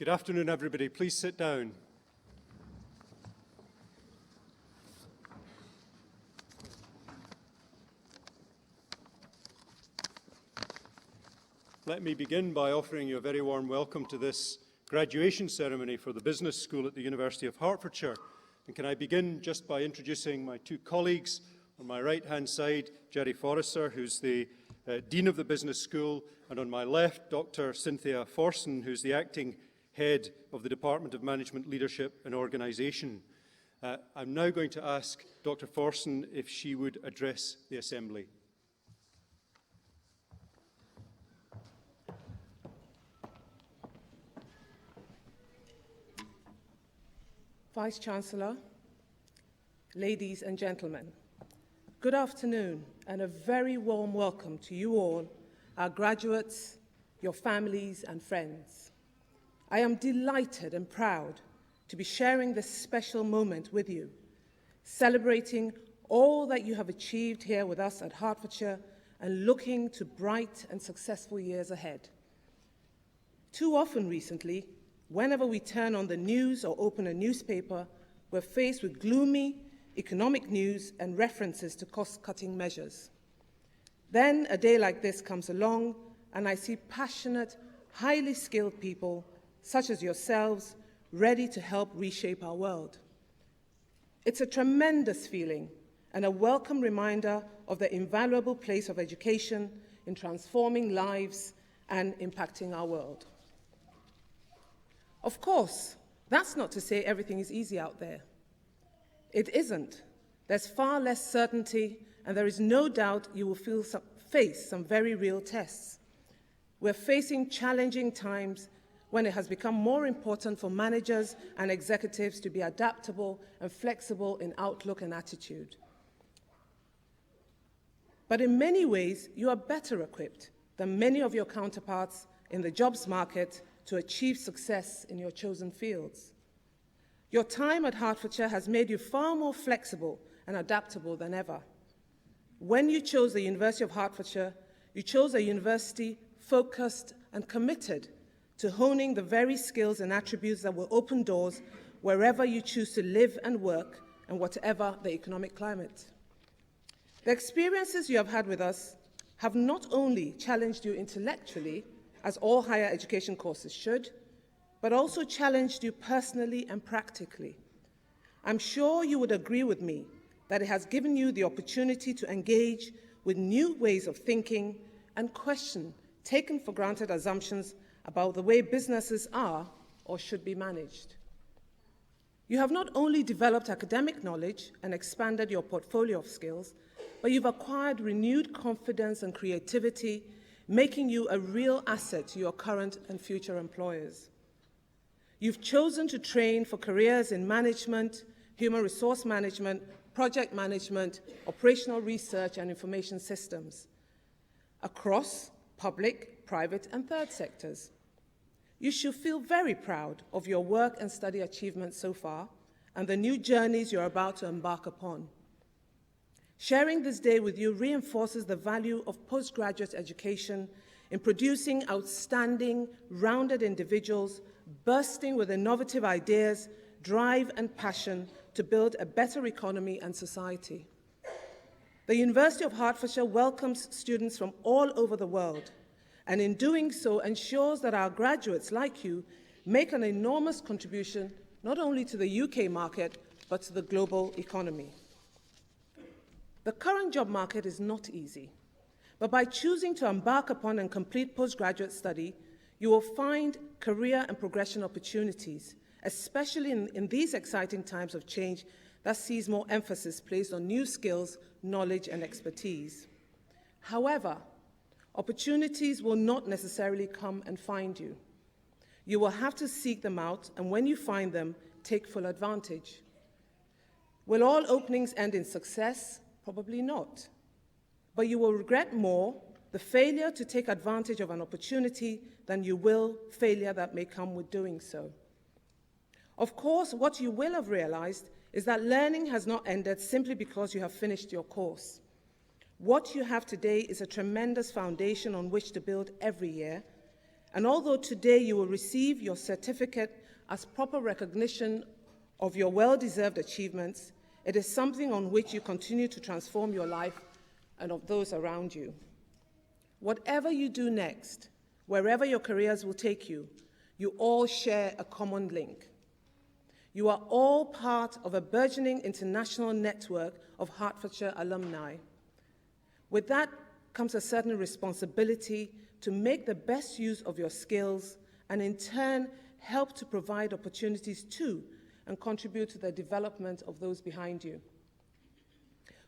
Good afternoon, everybody. Please sit down. Let me begin by offering you a very warm welcome to this graduation ceremony for the Business School at the University of Hertfordshire. And can I begin just by introducing my two colleagues. On my right-hand side, Jerry Forrester, who's the Dean of the Business School, and on my left, Dr. Cynthia Forson, who's the Acting Head of the Department of Management, Leadership and Organisation. I'm now going to ask Dr. Forson if she would address the Assembly. Vice-Chancellor, ladies and gentlemen, good afternoon and a very warm welcome to you all, our graduates, your families and friends. I am delighted and proud to be sharing this special moment with you, celebrating all that you have achieved here with us at Hertfordshire and looking to bright and successful years ahead. Too often recently, whenever we turn on the news or open a newspaper, we're faced with gloomy economic news and references to cost-cutting measures. Then a day like this comes along and I see passionate, highly skilled people such as yourselves ready to help reshape our world. It's a tremendous feeling and a welcome reminder of the invaluable place of education in transforming lives and impacting our world. Of course, that's not to say everything is easy out there. It isn't. There's far less certainty, and there is no doubt you will face some very real tests. We're facing challenging times when it has become more important for managers and executives to be adaptable and flexible in outlook and attitude. But in many ways, you are better equipped than many of your counterparts in the jobs market to achieve success in your chosen fields. Your time at Hertfordshire has made you far more flexible and adaptable than ever. When you chose the University of Hertfordshire, you chose a university focused and committed to honing the very skills and attributes that will open doors wherever you choose to live and work and whatever the economic climate. The experiences you have had with us have not only challenged you intellectually, as all higher education courses should, but also challenged you personally and practically. I'm sure you would agree with me that it has given you the opportunity to engage with new ways of thinking and question taken for granted assumptions about the way businesses are or should be managed. You have not only developed academic knowledge and expanded your portfolio of skills, but you've acquired renewed confidence and creativity, making you a real asset to your current and future employers. You've chosen to train for careers in management, human resource management, project management, operational research, and information systems across public, private, and third sectors. You should feel very proud of your work and study achievements so far and the new journeys you're about to embark upon. Sharing this day with you reinforces the value of postgraduate education in producing outstanding, rounded individuals bursting with innovative ideas, drive, and passion to build a better economy and society. The University of Hertfordshire welcomes students from all over the world, and in doing so ensures that our graduates like you make an enormous contribution not only to the UK market, but to the global economy. The current job market is not easy, but by choosing to embark upon and complete postgraduate study, you will find career and progression opportunities, especially in these exciting times of change that sees more emphasis placed on new skills, knowledge, and expertise. However, opportunities will not necessarily come and find you. You will have to seek them out, and when you find them, take full advantage. Will all openings end in success? Probably not. But you will regret more the failure to take advantage of an opportunity than you will failure that may come with doing so. Of course, what you will have realized is that learning has not ended simply because you have finished your course. What you have today is a tremendous foundation on which to build every year, And although today you will receive your certificate as proper recognition of your well-deserved achievements, it is something on which you continue to transform your life and of those around you. Whatever you do next, wherever your careers will take you, you all share a common link. You are all part of a burgeoning international network of Hertfordshire alumni. With that comes a certain responsibility to make the best use of your skills and in turn help to provide opportunities to and contribute to the development of those behind you.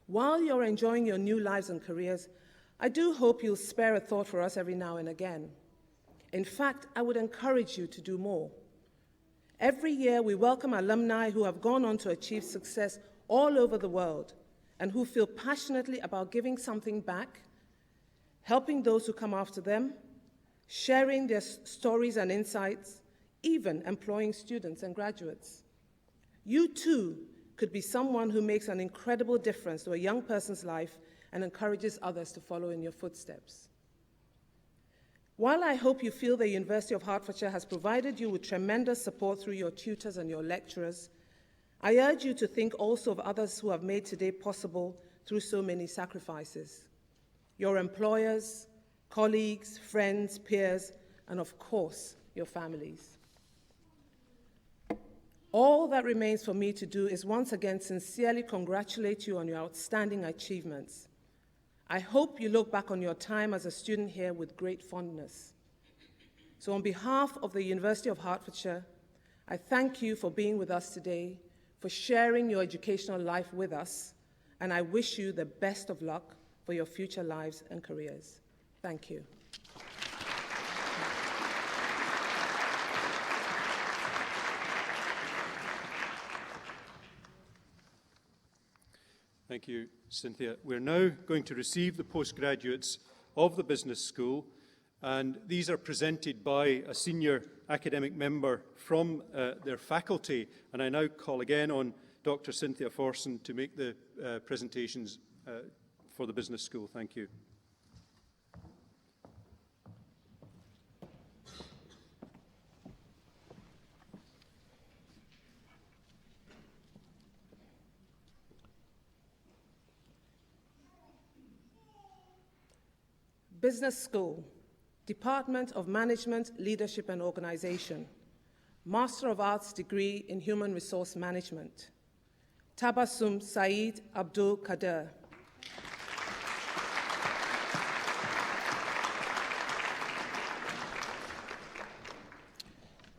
While you're enjoying your new lives and careers, I do hope you'll spare a thought for us every now and again. In fact, I would encourage you to do more. Every year, we welcome alumni who have gone on to achieve success all over the world and who feel passionately about giving something back, helping those who come after them, sharing their stories and insights, even employing students and graduates. You too could be someone who makes an incredible difference to a young person's life and encourages others to follow in your footsteps. While I hope you feel the University of Hertfordshire has provided you with tremendous support through your tutors and your lecturers, I urge you to think also of others who have made today possible through so many sacrifices. Your employers, colleagues, friends, peers, and of course, your families. All that remains for me to do is once again sincerely congratulate you on your outstanding achievements. I hope you look back on your time as a student here with great fondness. So on behalf of the University of Hertfordshire, I thank you for being with us today, for sharing your educational life with us, and I wish you the best of luck for your future lives and careers. Thank you. Thank you, Cynthia. We're now going to receive the postgraduates of the business school, and these are presented by a senior academic member from their faculty. And I now call again on Dr. Cynthia Forson to make the presentations for the business school. Thank you. Business School, Department of Management, Leadership and Organization, Master of Arts degree in Human Resource Management, Tabassum Saeed Abdul Kader.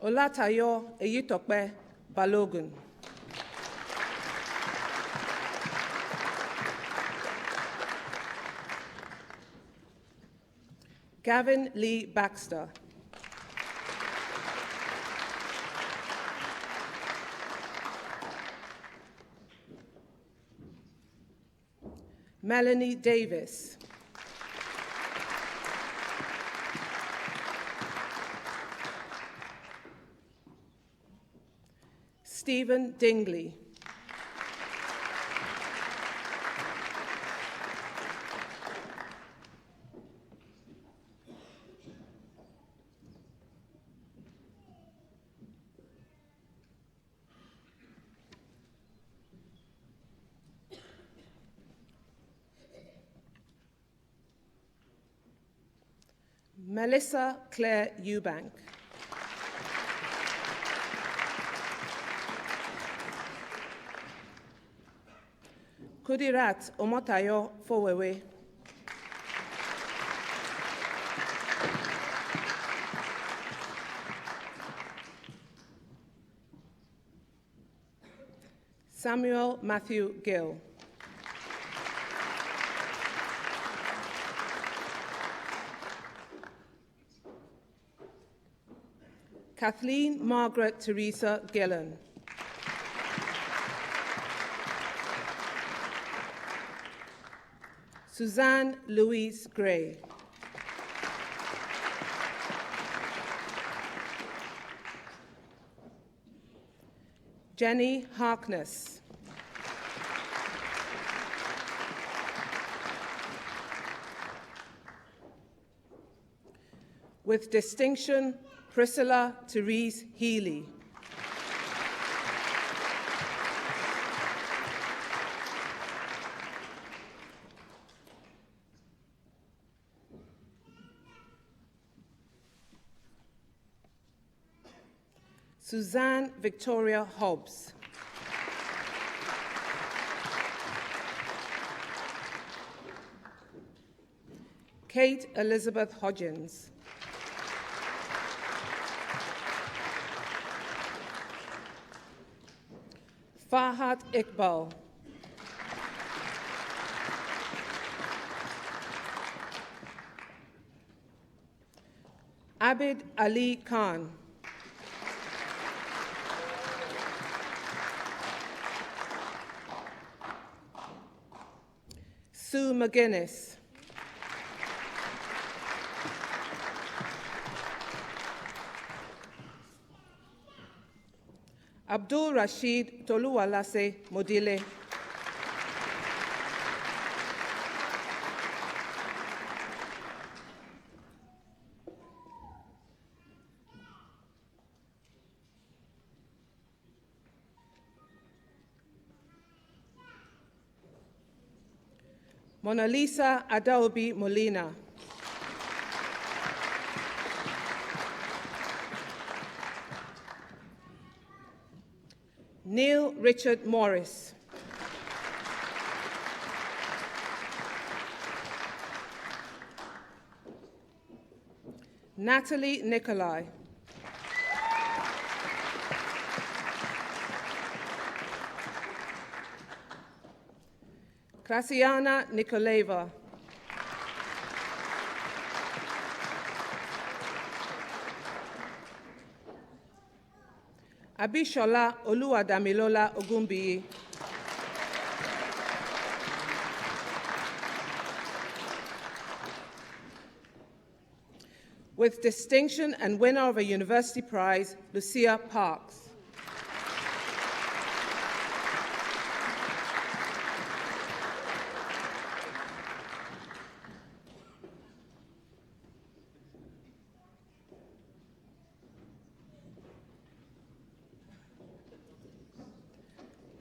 Olatayo Eyitokpe Balogun. Gavin Lee Baxter. Melanie Davis. Stephen Dingley. Melissa Claire Eubank. Kudirat Omotayo Fowewe. Samuel Matthew Gill. Kathleen Margaret Teresa Gillen. Suzanne Louise Gray. Jenny Harkness. With distinction, Priscilla Therese Healy. Suzanne Victoria Hobbs. Kate Elizabeth Hodgins. Farhat Iqbal. Abid Ali Khan. Sue McGuinness. Abdul Rashid Toluwalase Modile. Mona Lisa Adaobi Molina. Neil Richard Morris. Natalie Nikolai. Krasiana Nikolaeva. Abishola Oluwadamilola Ogunbiyi. With distinction and winner of a university prize, Lucia Parks.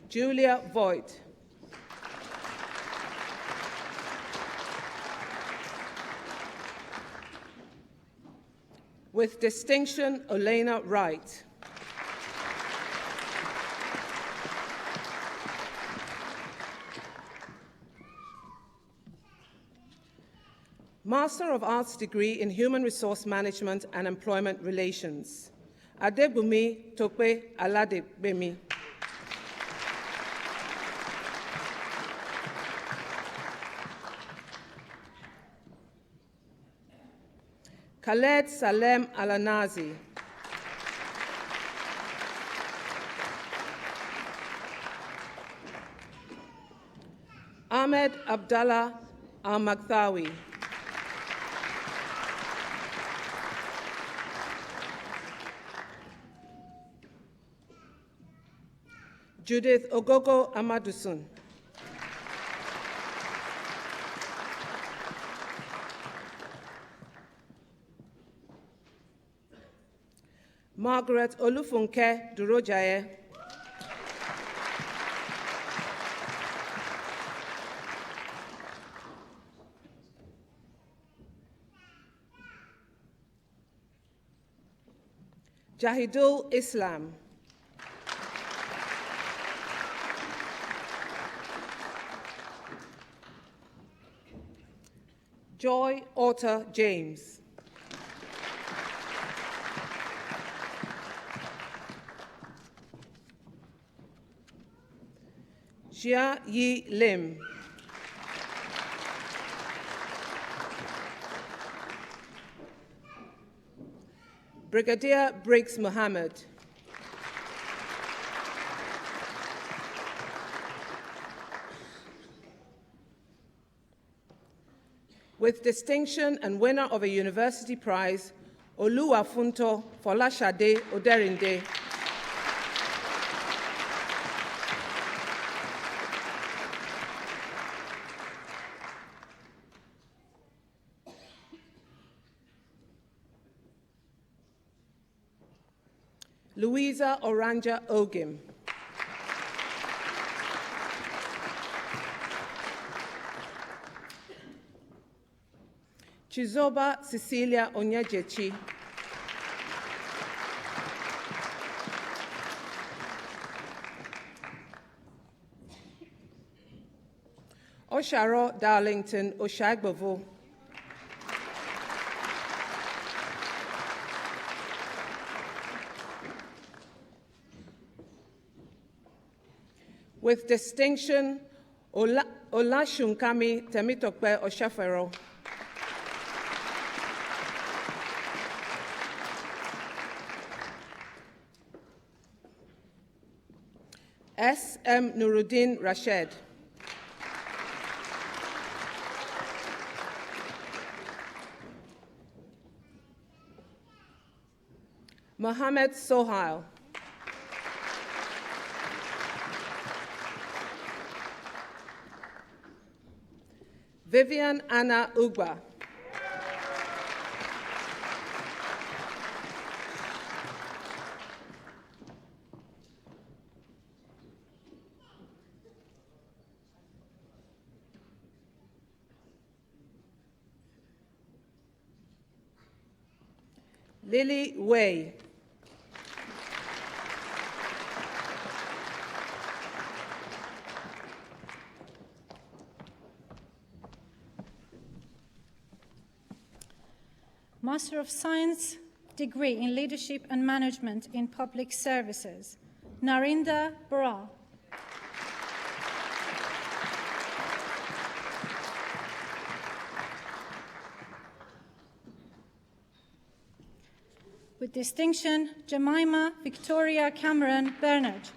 Julia Voigt. With distinction, Olena Wright. Master of Arts degree in Human Resource Management and Employment Relations, Adebumi Tope Aladebemi. Khaled Salem Alanazi. Ahmed Abdallah Al-Makthawi. Judith Ogogo Amadusun. Margaret Olufunke Durojaye. Jahidul Islam. Joy Otter James. Jia Yi Lim. Brigadier Briggs Mohammed. With distinction and winner of a university prize, Oluwafunto Folashade Oderinde. Louisa Oranja Ogim. Chizoba Cecilia Onyejechi. Osharo Darlington Oshagbovo. With distinction, Olashunkami Temitokpe Oshafero. S. M. Nuruddin Rashid. Mohammed Sohail. Vivian Anna Ugba. Lily Wei. Master of Science degree in Leadership and Management in Public Services, Narinda Bra. With distinction, Jemima Victoria Cameron Bernard.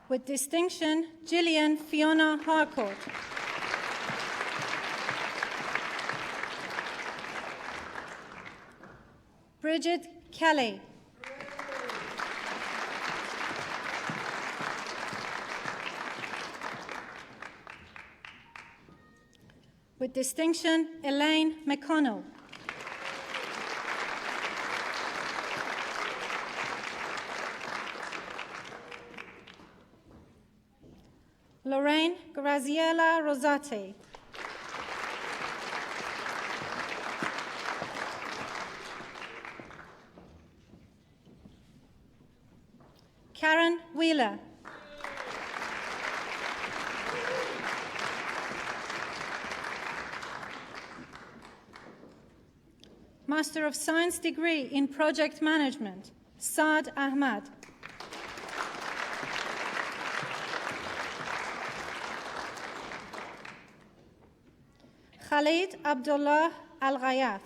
With distinction, Gillian Fiona Harcourt. Bridget Kelly. With distinction, Elaine McConnell. Lorraine Graziella Rosati. Karen Wheeler. Master of Science degree in Project Management, Saad Ahmad. Khalid Abdullah Al-Ghayath.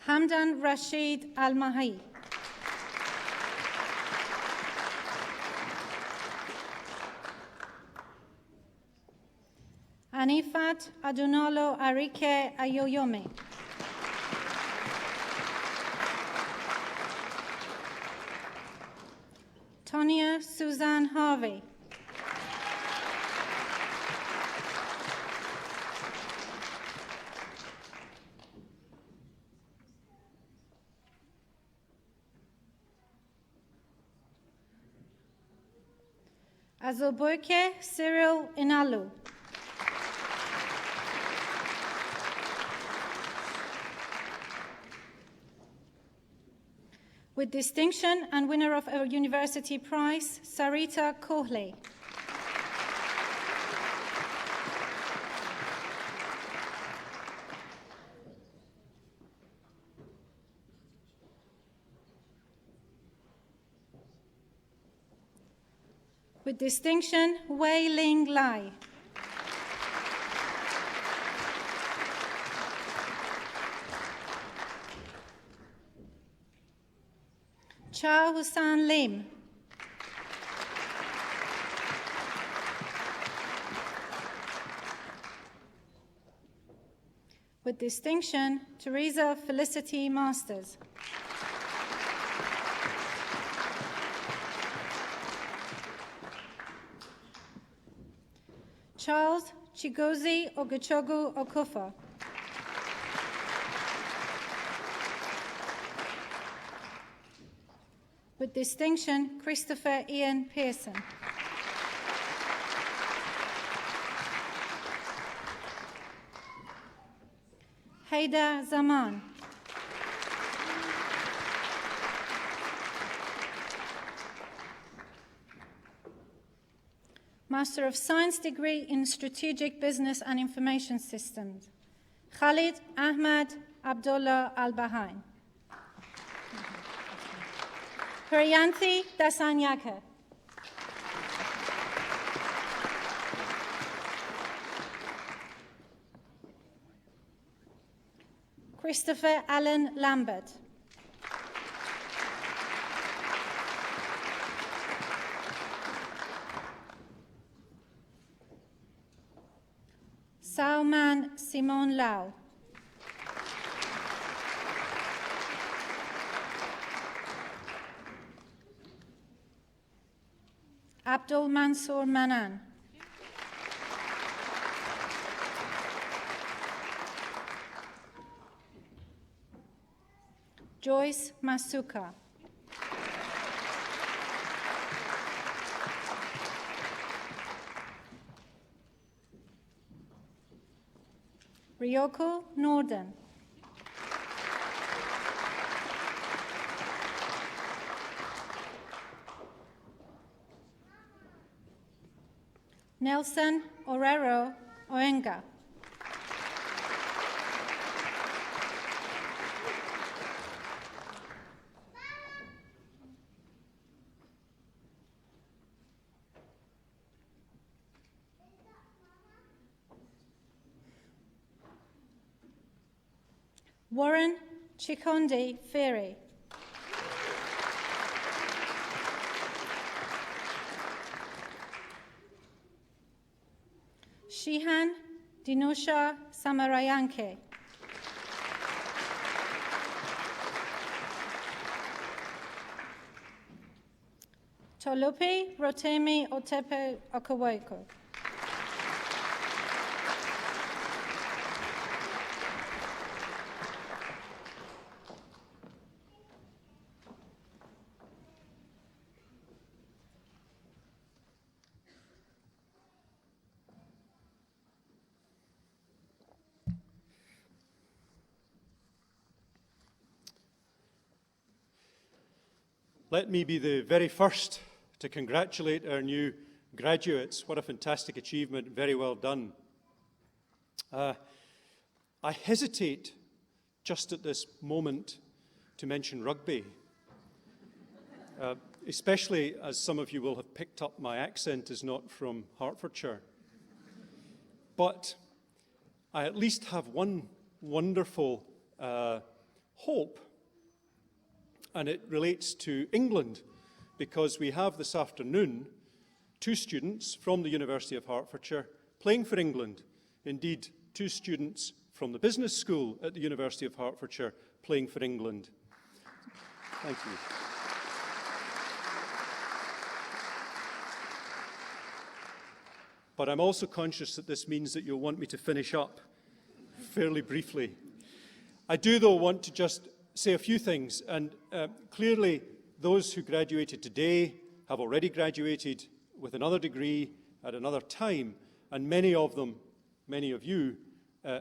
Hamdan Rashid Al-Mahi. Anifat Adunolo Arike Ayoyome. Tonya Suzanne Harvey. Azoboke Cyril Inalu. With distinction and winner of a university prize, Sarita Kohle. With distinction, Wei Ling Lai. Cha Hussan Lim. With distinction, Teresa Felicity Masters. Charles Chigozie Ogochogu Okufa. With distinction, Christopher Ian Pearson. Haida Zaman. Master of Science degree in Strategic Business and Information Systems, Khalid Ahmad Abdullah Al-Bahain. Hariyanthi Dasanyaka. Christopher Allen Lambert. Sauman Simon Lau. Abdul Mansour Manan. Joyce Masuka. Ryoko Norden. Nelson Orero Oenga. Warren Chikonde Ferry. Shihan Dinusha Samarayanke. Tolupi Rotemi Otepe Okaweko. Let me be the very first to congratulate our new graduates. What a fantastic achievement. Very well done. I hesitate just at this moment to mention rugby, especially as some of you will have picked up my accent is not from Hertfordshire. But I at least have one wonderful hope, and it relates to England, because we have this afternoon 2 students from the University of Hertfordshire playing for England. Indeed, 2 students from the business school at the University of Hertfordshire playing for England. Thank you. But I'm also conscious that this means that you'll want me to finish up fairly briefly. I do, though, want to just say a few things, and clearly those who graduated today have already graduated with another degree at another time, and many of them, many of you,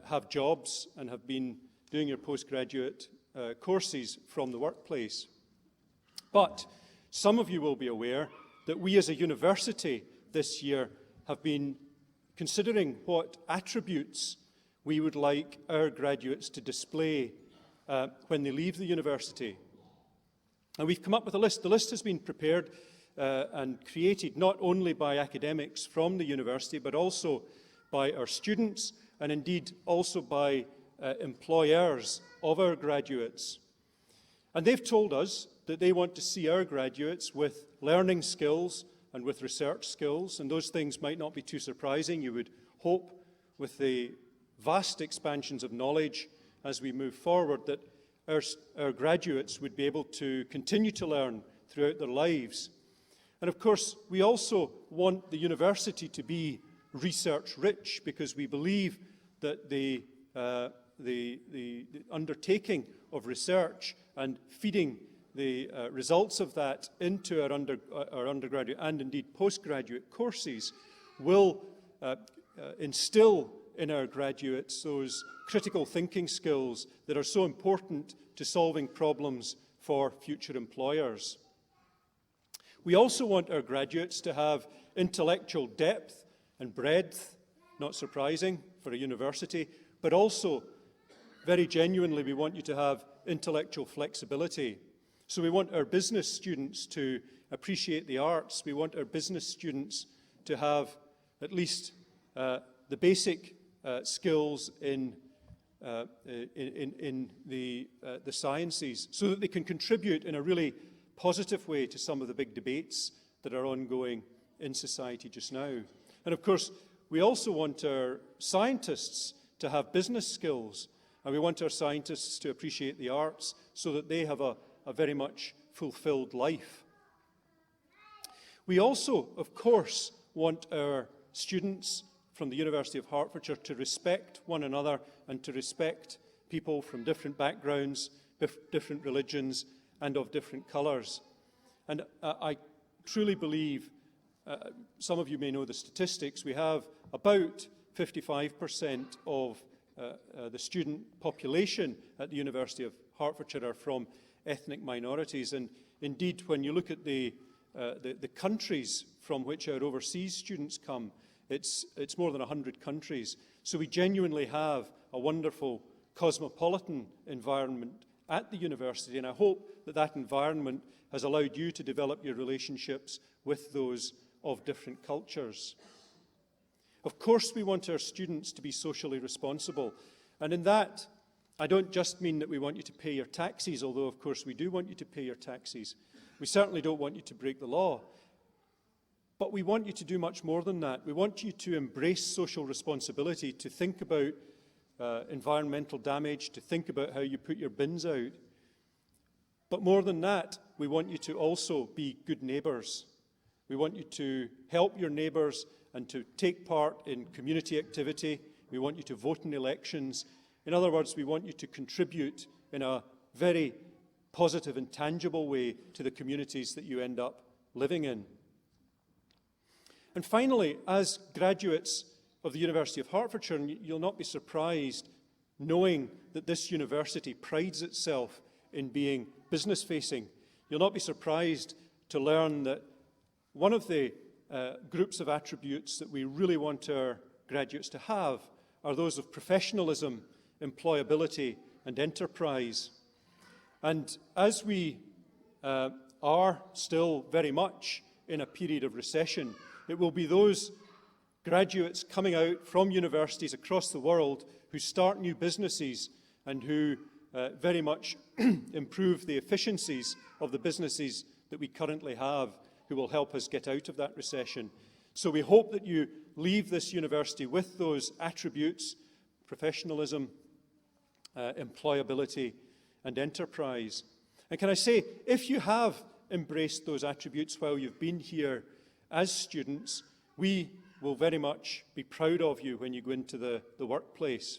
have jobs and have been doing your postgraduate courses from the workplace. But some of you will be aware that we as a university this year have been considering what attributes we would like our graduates to display when they leave the university. And we've come up with a list. The list has been prepared and created not only by academics from the university, but also by our students, and indeed also by employers of our graduates. And they've told us that they want to see our graduates with learning skills and with research skills, and those things might not be too surprising. You would hope, with the vast expansions of knowledge as we move forward, that our graduates would be able to continue to learn throughout their lives. And of course, we also want the university to be research-rich, because we believe that the undertaking of research and feeding the results of that into our undergraduate and indeed postgraduate courses will instill in our graduates those critical thinking skills that are so important to solving problems for future employers. We also want our graduates to have intellectual depth and breadth, not surprising for a university, but also, very genuinely, we want you to have intellectual flexibility. So we want our business students to appreciate the arts. We want our business students to have at least the basic skills in the sciences, so that they can contribute in a really positive way to some of the big debates that are ongoing in society just now. And of course, we also want our scientists to have business skills, and we want our scientists to appreciate the arts so that they have a very much fulfilled life. We also, of course, want our students from the University of Hertfordshire to respect one another and to respect people from different backgrounds, different religions, and of different colours. And I truly believe, some of you may know the statistics, we have about 55% of the student population at the University of Hertfordshire are from ethnic minorities. And indeed, when you look at the countries from which our overseas students come, it's more than 100 countries. So we genuinely have a wonderful cosmopolitan environment at the university, and I hope that that environment has allowed you to develop your relationships with those of different cultures. Of course, we want our students to be socially responsible, and in that, I don't just mean that we want you to pay your taxes, although of course we do want you to pay your taxes. We certainly don't want you to break the law, but we want you to do much more than that. We want you to embrace social responsibility, to think about environmental damage, to think about how you put your bins out. But more than that, we want you to also be good neighbours. We want you to help your neighbours and to take part in community activity. We want you to vote in elections. In other words, we want you to contribute in a very positive and tangible way to the communities that you end up living in. And finally, as graduates of the University of Hertfordshire, and you'll not be surprised knowing that this university prides itself in being business-facing. You'll not be surprised to learn that one of the groups of attributes that we really want our graduates to have are those of professionalism, employability, and enterprise. And as we are still very much in a period of recession, it will be those graduates coming out from universities across the world who start new businesses and who very much improve the efficiencies of the businesses that we currently have, who will help us get out of that recession. So we hope that you leave this university with those attributes: professionalism, employability, and enterprise. And can I say, if you have embraced those attributes while you've been here as students, we will very much be proud of you when you go into the workplace.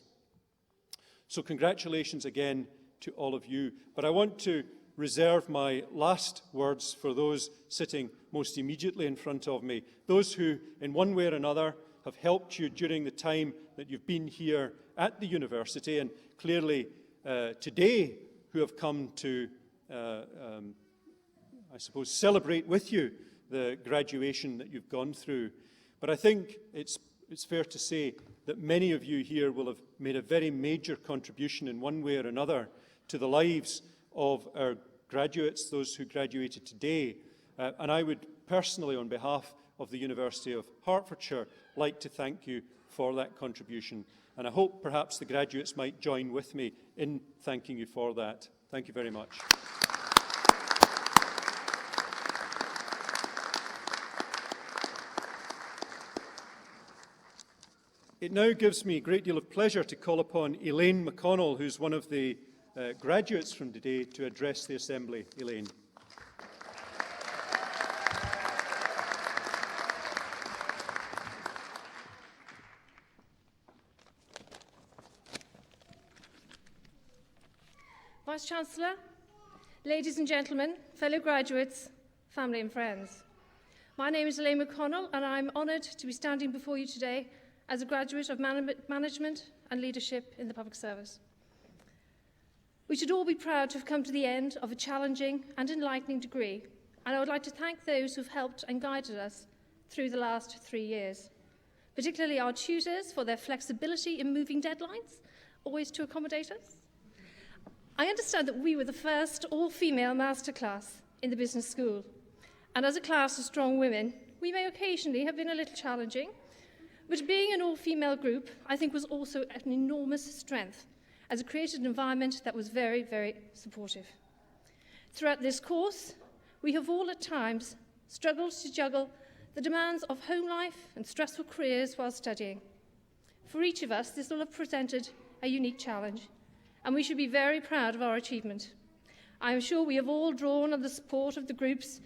So congratulations again to all of you. But I want to reserve my last words for those sitting most immediately in front of me, those who, in one way or another, have helped you during the time that you've been here at the university, and clearly today who have come to, I suppose, celebrate with you the graduation that you've gone through. But I think it's fair to say that many of you here will have made a very major contribution in one way or another to the lives of our graduates, those who graduated today. And I would personally, on behalf of the University of Hertfordshire, like to thank you for that contribution. And I hope perhaps the graduates might join with me in thanking you for that. Thank you very much. It now gives me a great deal of pleasure to call upon Elaine McConnell, who's one of the graduates from today, to address the Assembly. Elaine. Vice-Chancellor, ladies and gentlemen, fellow graduates, family and friends. My name is Elaine McConnell and I'm honoured to be standing before you today as a graduate of management and leadership in the public service. We should all be proud to have come to the end of a challenging and enlightening degree, and I would like to thank those who've helped and guided us through the last 3 years, particularly our tutors for their flexibility in moving deadlines, always to accommodate us. I understand that we were the first all-female masterclass in the business school, and as a class of strong women, we may occasionally have been a little challenging, but being an all-female group, I think, was also an enormous strength, as it created an environment that was very, very supportive. Throughout this course, we have all at times struggled to juggle the demands of home life and stressful careers while studying. For each of us, this will have presented a unique challenge, and we should be very proud of our achievement. I am sure we have all drawn on the support of the groups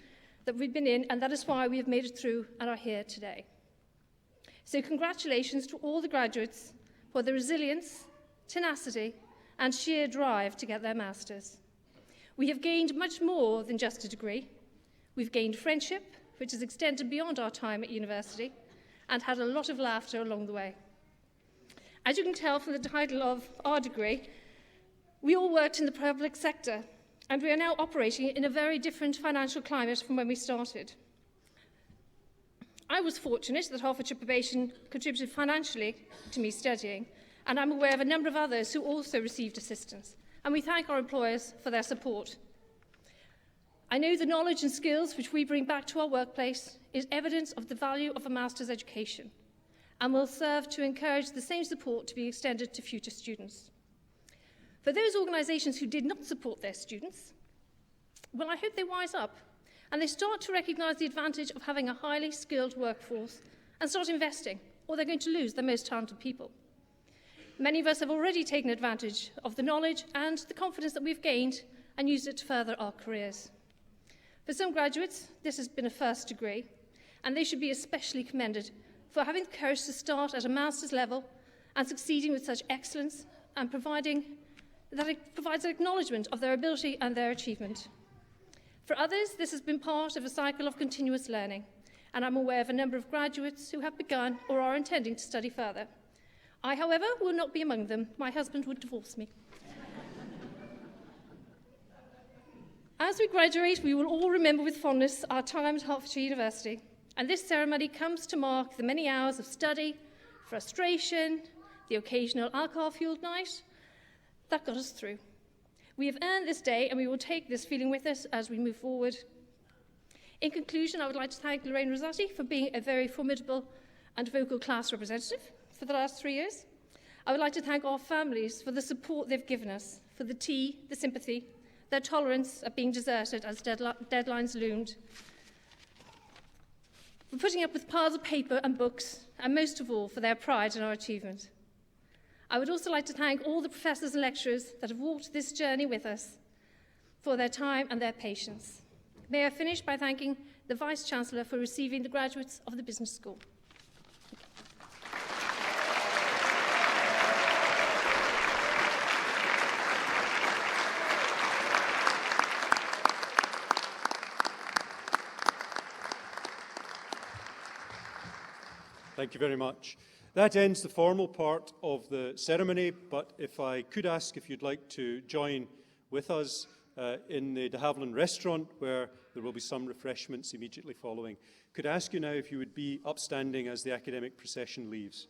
that we've been in, and that is why we have made it through and are here today. So congratulations to all the graduates for their resilience, tenacity, and sheer drive to get their masters. We have gained much more than just a degree. We've gained friendship, which has extended beyond our time at university, and had a lot of laughter along the way. As you can tell from the title of our degree, we all worked in the public sector, and we are now operating in a very different financial climate from when we started. I was fortunate that Hertfordshire Probation contributed financially to me studying, and I'm aware of a number of others who also received assistance, and we thank our employers for their support. I know the knowledge and skills which we bring back to our workplace is evidence of the value of a master's education, and will serve to encourage the same support to be extended to future students. For those organisations who did not support their students, well, I hope they wise up and they start to recognise the advantage of having a highly skilled workforce and start investing, or they're going to lose their most talented people. Many of us have already taken advantage of the knowledge and the confidence that we've gained and used it to further our careers. For some graduates, this has been a first degree, and they should be especially commended for having the courage to start at a master's level and succeeding with such excellence and providing that it provides an acknowledgement of their ability and their achievement. For others, this has been part of a cycle of continuous learning, and I'm aware of a number of graduates who have begun or are intending to study further. I, however, will not be among them. My husband would divorce me. As we graduate, we will all remember with fondness our time at Hertfordshire University, and this ceremony comes to mark the many hours of study, frustration, the occasional alcohol-fueled night that got us through. We have earned this day, and we will take this feeling with us as we move forward. In conclusion, I would like to thank Lorraine Rosati for being a very formidable and vocal class representative for the last 3 years. I would like to thank our families for the support they've given us, for the tea, the sympathy, their tolerance at being deserted as deadlines loomed, for putting up with piles of paper and books, and most of all, for their pride in our achievement. I would also like to thank all the professors and lecturers that have walked this journey with us for their time and their patience. May I finish by thanking the Vice-Chancellor for receiving the graduates of the Business School. Thank you very much. That ends the formal part of the ceremony, but if I could ask if you'd like to join with us in the de Havilland restaurant, where there will be some refreshments immediately following. Could I ask you now if you would be upstanding as the academic procession leaves?